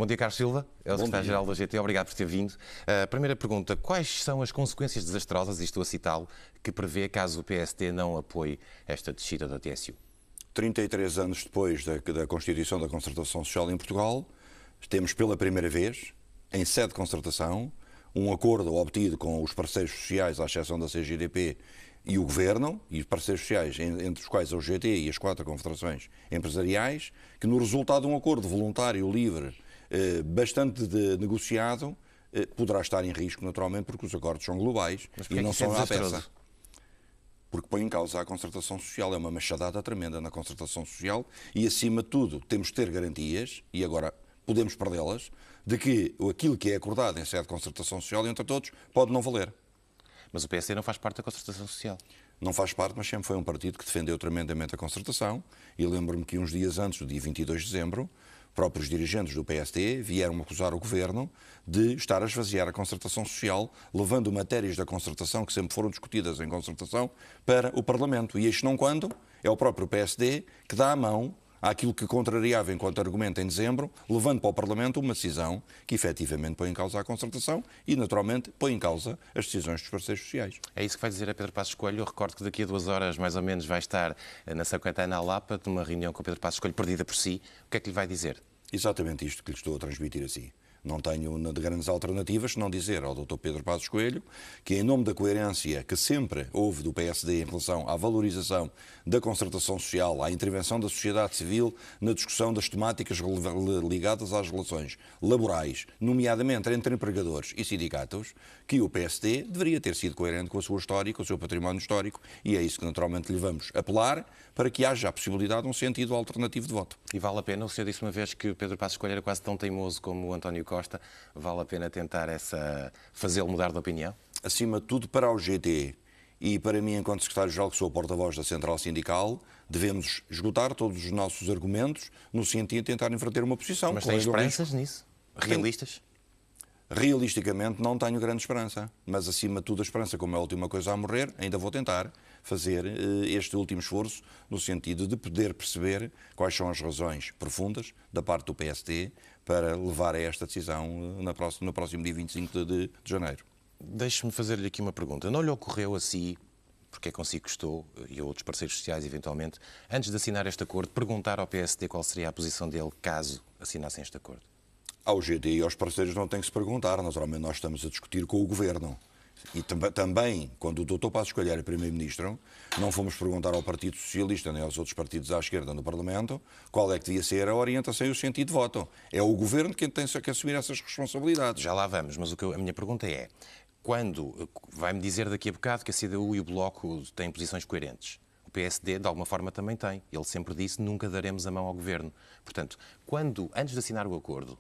Bom dia, Carlos Silva, é o Bom secretário-geral da GT, obrigado por ter vindo. Primeira pergunta, quais são as consequências desastrosas, e estou a citá-lo, que prevê caso o PSD não apoie esta descida da TSU? 33 anos depois da constituição da concertação social em Portugal, temos pela primeira vez, em sede de concertação, um acordo obtido com os parceiros sociais, à exceção da CGTP, e o Governo, e os parceiros sociais, entre os quais a UGT e as 4 confederações empresariais, que no resultado de um acordo voluntário, livre, bastante negociado, poderá estar em risco, naturalmente, porque os acordos são globais e não são à peça. Porque põe em causa a concertação social, é uma machadada tremenda na concertação social e, acima de tudo, temos de ter garantias, e agora podemos perdê-las, de que aquilo que é acordado em sede de concertação social entre todos pode não valer. Mas o PSD não faz parte da concertação social. Não faz parte, mas sempre foi um partido que defendeu tremendamente a concertação, e lembro-me que uns dias antes do dia 22 de dezembro, próprios dirigentes do PSD vieram acusar o Governo de estar a esvaziar a concertação social, levando matérias da concertação que sempre foram discutidas em concertação para o Parlamento. E isto não quando é o próprio PSD que dá a mão àquilo que contrariava enquanto argumento em dezembro, levando para o Parlamento uma decisão que efetivamente põe em causa a concertação e, naturalmente, põe em causa as decisões dos parceiros sociais. É isso que vai dizer a Pedro Passos Coelho. Eu recordo que daqui a 2 horas, mais ou menos, vai estar na São Caetano à Lapa, numa reunião com o Pedro Passos Coelho, perdida por si. O que é que lhe vai dizer? Exatamente isto que lhe estou a transmitir assim. Não tenho de grandes alternativas, senão dizer ao Dr. Pedro Passos Coelho que, em nome da coerência que sempre houve do PSD em relação à valorização da concertação social, à intervenção da sociedade civil na discussão das temáticas ligadas às relações laborais, nomeadamente entre empregadores e sindicatos, que o PSD deveria ter sido coerente com a sua história, com o seu património histórico, e é isso que naturalmente lhe vamos apelar para que haja a possibilidade de um sentido alternativo de voto. E vale a pena, o senhor disse uma vez que o Pedro Passos Coelho era quase tão teimoso como o António Costa, vale a pena tentar fazê-lo mudar de opinião? Acima de tudo, para o GT e para mim, enquanto secretário-geral, que sou o porta-voz da Central Sindical, devemos esgotar todos os nossos argumentos no sentido de tentar inverter uma posição. Mas tem esperanças nisso? Realistas? Realisticamente não tenho grande esperança, mas acima de tudo a esperança, como é a última coisa a morrer, ainda vou tentar fazer este último esforço no sentido de poder perceber quais são as razões profundas da parte do PSD para levar a esta decisão no próximo dia 25 de janeiro. Deixe-me fazer-lhe aqui uma pergunta. Não lhe ocorreu a si, porque é consigo que estou, e a outros parceiros sociais eventualmente, antes de assinar este acordo, perguntar ao PSD qual seria a posição dele caso assinassem este acordo? Ao GT e aos parceiros não tem que se perguntar, naturalmente nós estamos a discutir com o Governo. E também, quando o Dr. Passos Coelho era Primeiro-Ministro, não fomos perguntar ao Partido Socialista nem aos outros partidos à esquerda no Parlamento qual é que devia ser a orientação e o sentido de voto. É o Governo quem tem que assumir essas responsabilidades. Já lá vamos, mas a minha pergunta é, quando vai-me dizer daqui a bocado que a CDU e o Bloco têm posições coerentes, o PSD, de alguma forma, também tem. Ele sempre disse, nunca daremos a mão ao Governo. Portanto, antes de assinar o acordo,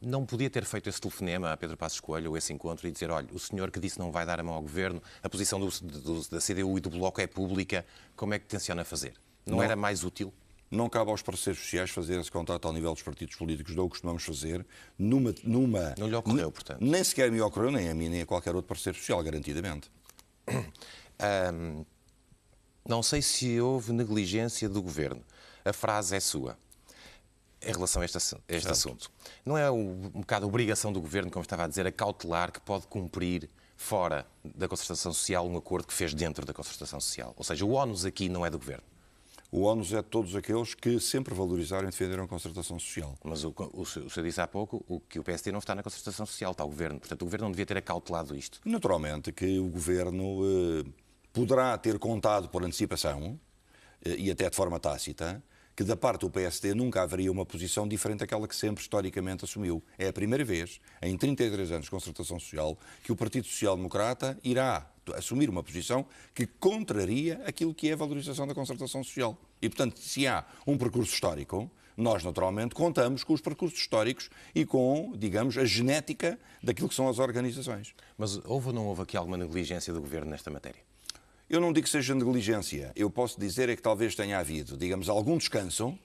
não podia ter feito esse telefonema a Pedro Passos Coelho ou esse encontro e dizer, olha, o senhor que disse não vai dar a mão ao Governo, a posição da CDU e do Bloco é pública, como é que tenciona fazer? Não era mais útil? Não cabe aos parceiros sociais fazer esse contato ao nível dos partidos políticos, não o costumamos fazer numa... Não lhe ocorreu, portanto? Nem sequer me ocorreu, nem a mim, nem a qualquer outro parceiro social, garantidamente. Não sei se houve negligência do Governo. A frase é sua. Em relação a este assunto. Não é um bocado a obrigação do Governo, como estava a dizer, a cautelar que pode cumprir fora da concertação social um acordo que fez dentro da concertação social? Ou seja, o ónus aqui não é do Governo. O ónus é de todos aqueles que sempre valorizaram e defenderam a concertação social. Mas o senhor disse há pouco que o PSD não está na concertação social, está o Governo. Portanto, o Governo não devia ter acautelado isto. Naturalmente que o Governo poderá ter contado por antecipação, e até de forma tácita, que da parte do PSD nunca haveria uma posição diferente daquela que sempre historicamente assumiu. É a primeira vez, em 33 anos de concertação social, que o Partido Social Democrata irá assumir uma posição que contraria aquilo que é a valorização da concertação social. E, portanto, se há um percurso histórico, nós, naturalmente, contamos com os percursos históricos e com, digamos, a genética daquilo que são as organizações. Mas houve ou não houve aqui alguma negligência do Governo nesta matéria? Eu não digo que seja negligência. Eu posso dizer é que talvez tenha havido, digamos, algum descanso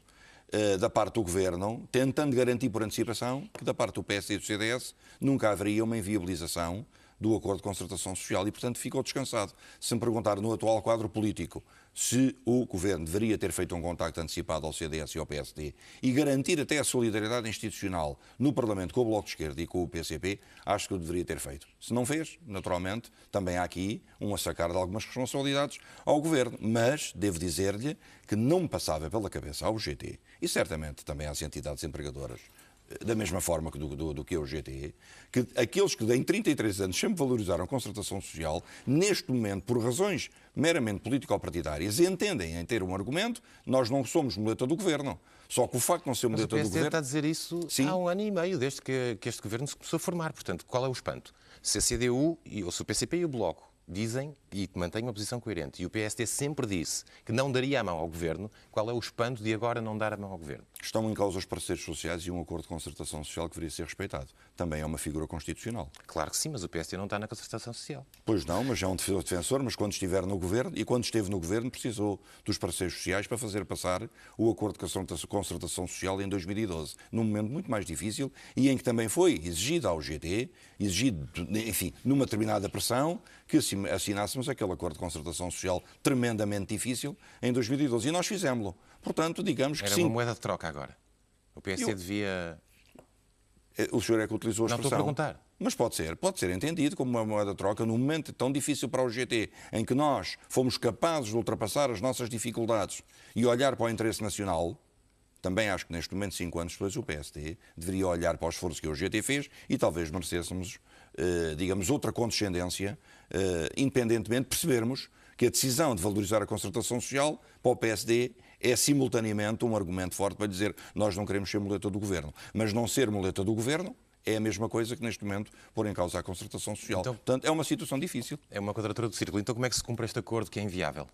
da parte do Governo, tentando garantir por antecipação que da parte do PS e do CDS nunca haveria uma inviabilização do acordo de concertação social e, portanto, ficou descansado. Se me perguntar no atual quadro político se o Governo deveria ter feito um contacto antecipado ao CDS e ao PSD e garantir até a solidariedade institucional no Parlamento com o Bloco de Esquerda e com o PCP, acho que o deveria ter feito. Se não fez, naturalmente, também há aqui um assacar de algumas responsabilidades ao Governo, mas devo dizer-lhe que não me passava pela cabeça ao GT e certamente também às entidades empregadoras, da mesma forma que do que é o GT, que aqueles que em 33 anos sempre valorizaram a concertação social, neste momento, por razões meramente político-partidárias, entendem em ter um argumento, nós não somos muleta do Governo. Só que o facto de não ser muleta do Governo... Mas o PSD está a dizer isso há 1 ano e meio, desde que este Governo se começou a formar. Portanto, qual é o espanto? Se a CDU, ou se o PCP e o Bloco dizem e mantêm uma posição coerente, e o PSD sempre disse que não daria a mão ao Governo, qual é o espanto de agora não dar a mão ao Governo? Estão em causa os parceiros sociais e um acordo de concertação social que deveria ser respeitado. Também é uma figura constitucional. Claro que sim, mas o PSD não está na concertação social. Pois não, mas é um defensor, mas quando estiver no Governo, e quando esteve no Governo, precisou dos parceiros sociais para fazer passar o acordo de concertação social em 2012, num momento muito mais difícil e em que também foi exigido ao GT, exigido, enfim, numa determinada pressão, que assinássemos aquele acordo de concertação social tremendamente difícil em 2012. E nós fizemos-lo. Portanto, digamos que Era sim. uma moeda de troca agora. O PSD devia... O senhor é que utilizou a Não expressão. estou a perguntar. Mas pode ser entendido como uma moeda de troca num momento tão difícil para o GT, em que nós fomos capazes de ultrapassar as nossas dificuldades e olhar para o interesse nacional. Também acho que neste momento, 5 anos depois, o PSD deveria olhar para o esforço que o GT fez e talvez merecêssemos, digamos, outra condescendência, independentemente de percebermos que a decisão de valorizar a concertação social para o PSD é simultaneamente um argumento forte para dizer nós não queremos ser muleta do Governo. Mas não ser muleta do Governo é a mesma coisa que neste momento pôr em causa a concertação social. Então, portanto, é uma situação difícil. É uma quadratura do círculo. Então como é que se cumpre este acordo que é inviável?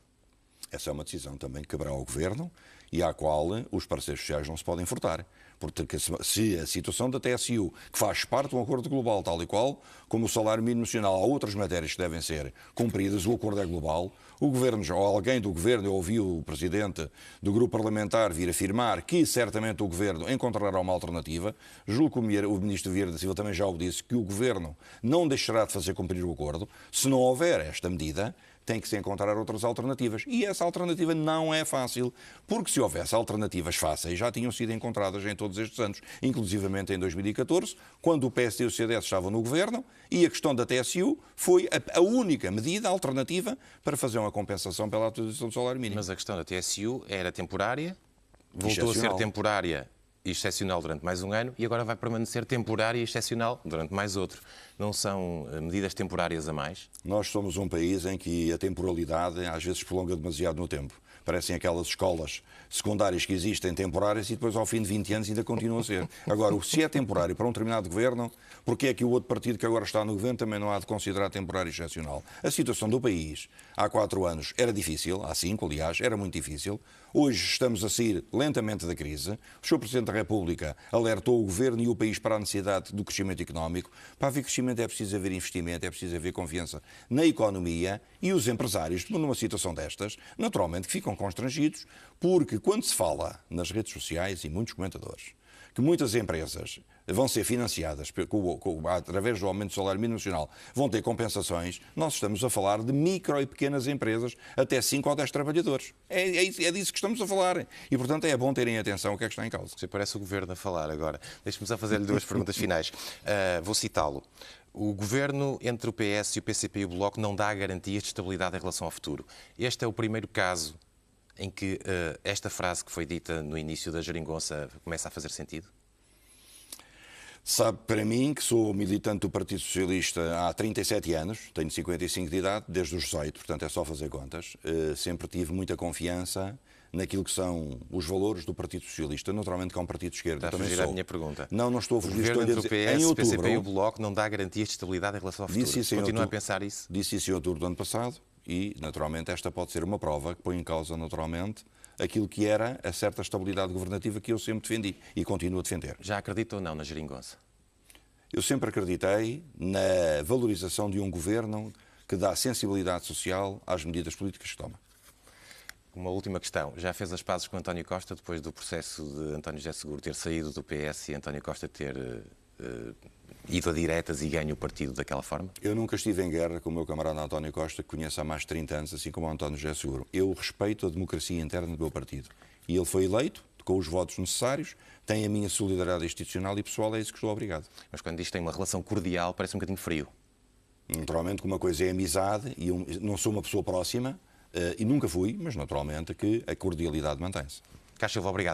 Essa é uma decisão também que caberá ao Governo e à qual os parceiros sociais não se podem furtar. Porque se a situação da TSU, que faz parte de um acordo global tal e qual, como o salário mínimo nacional, há outras matérias que devem ser cumpridas, o acordo é global, o Governo, ou alguém do Governo, eu ouvi o Presidente do Grupo Parlamentar vir afirmar que certamente o Governo encontrará uma alternativa, julgo que o Ministro Vieira da Silva também já o disse, que o Governo não deixará de fazer cumprir o acordo, se não houver esta medida, tem que se encontrar outras alternativas. E essa alternativa não é fácil, porque se houvesse alternativas fáceis, já tinham sido encontradas em todos estes anos, inclusivamente em 2014, quando o PSD e o CDS estavam no Governo, e a questão da TSU foi a única medida alternativa para fazer uma compensação pela atualização do salário mínimo. Mas a questão da TSU era temporária, voltou a ser temporária e excepcional durante mais 1 ano e agora vai permanecer temporária e excepcional durante mais outro. Não são medidas temporárias a mais? Nós somos um país em que a temporalidade às vezes prolonga demasiado no tempo. Parecem aquelas escolas secundárias que existem temporárias e depois ao fim de 20 anos ainda continuam a ser. Agora, se é temporário para um determinado governo, porque é que o outro partido que agora está no governo também não há de considerar temporário e excepcional? A situação do país há 4 anos era difícil, há 5 aliás, era muito difícil. Hoje estamos a sair lentamente da crise. O Sr. Presidente da República alertou o governo e o país para a necessidade do crescimento económico. Para haver crescimento é preciso haver investimento, é preciso haver confiança na economia e os empresários, numa situação destas, naturalmente que ficam constrangidos, porque quando se fala nas redes sociais e muitos comentadores que muitas empresas vão ser financiadas através do aumento do salário mínimo nacional, vão ter compensações, nós estamos a falar de micro e pequenas empresas, até 5 ou 10 trabalhadores. É disso que estamos a falar. E, portanto, é bom terem atenção ao que é que está em causa. Você parece o Governo a falar agora. Deixe-me só fazer-lhe 2 perguntas finais. Vou citá-lo. O Governo, entre o PS, o PCP e o Bloco, não dá garantias de estabilidade em relação ao futuro. Este é o primeiro caso em que esta frase que foi dita no início da geringonça começa a fazer sentido? Sabe, para mim, que sou militante do Partido Socialista há 37 anos, tenho 55 de idade, desde os 18, portanto é só fazer contas, sempre tive muita confiança naquilo que são os valores do Partido Socialista, naturalmente que é um partido de esquerda. Está a fugir à minha pergunta. Não estou a fugir. O governo entre o PS, o PCP e o Bloco não dá garantias de estabilidade em relação ao futuro. Continua a pensar isso? Disse isso em outubro do ano passado e, naturalmente, esta pode ser uma prova que põe em causa, naturalmente, aquilo que era a certa estabilidade governativa que eu sempre defendi e continuo a defender. Já acredita ou não na geringonça? Eu sempre acreditei na valorização de um governo que dá sensibilidade social às medidas políticas que toma. Uma última questão. Já fez as pazes com António Costa depois do processo de António José Seguro ter saído do PS e António Costa ter ido a diretas e ganho o partido daquela forma? Eu nunca estive em guerra com o meu camarada António Costa, que conheço há mais de 30 anos, assim como o António José Seguro. Eu respeito a democracia interna do meu partido. E ele foi eleito com os votos necessários, tem a minha solidariedade institucional e pessoal, é isso que estou obrigado. Mas quando diz que tem uma relação cordial, parece um bocadinho frio. Naturalmente que uma coisa é amizade, e não sou uma pessoa próxima, e nunca fui, mas naturalmente que a cordialidade mantém-se. Carlos Silva, obrigado.